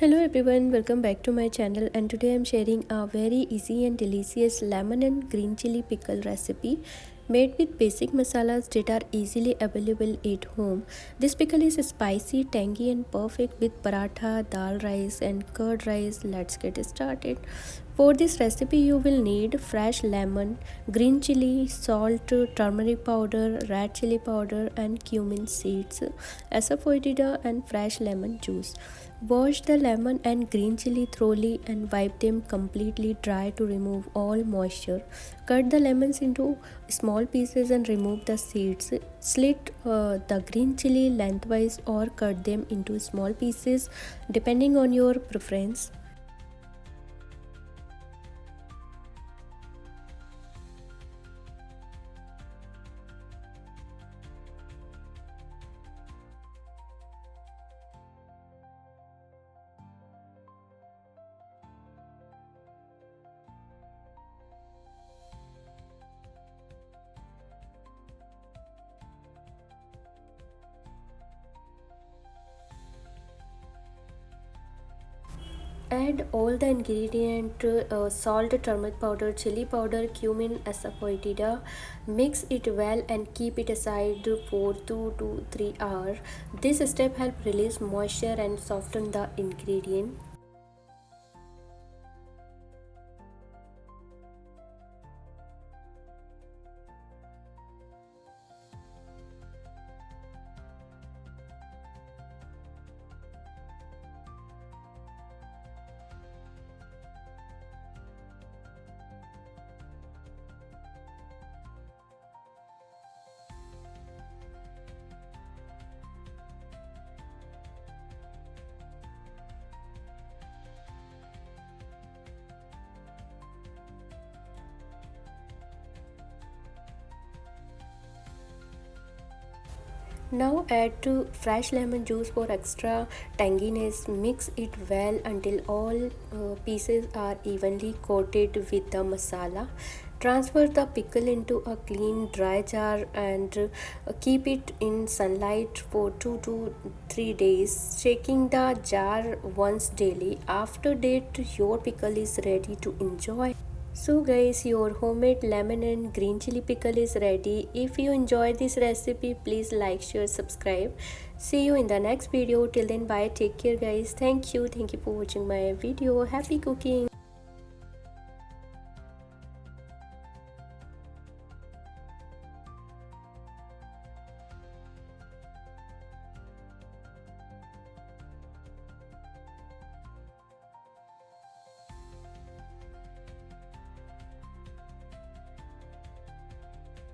Hello everyone, welcome back to my channel, and today I'm sharing a very easy and delicious lemon and green chili pickle recipe made with basic masalas that are easily available at home. This pickle is spicy, tangy and perfect with paratha, dal rice and curd rice. Let's get started. For this recipe you will need fresh lemon, green chili, salt, turmeric powder, red chili powder and cumin seeds, asafoetida and fresh lemon juice. Wash the lemon and green chili thoroughly and wipe them completely dry to remove all moisture. Cut the lemons into small pieces and remove the seeds. Slit the green chili lengthwise or cut them into small pieces depending on your preference. Add all the ingredient salt, turmeric powder, chili powder, cumin, asafoetida. Mix it well and keep it aside for 2 to 3 hours. This step helps release moisture and soften the ingredient. Now add to fresh lemon juice for extra tanginess. Mix it well until all pieces are evenly coated with the masala. Transfer the pickle into a clean dry jar and keep it in sunlight for 2 to 3 days, shaking the jar once daily. After that, your pickle is ready to enjoy. So guys, your homemade lemon and green chili pickle is ready. If you enjoyed this recipe, please like, share, subscribe. See you in the next video. Till then, bye. Take care guys. Thank you for watching my video. Happy cooking.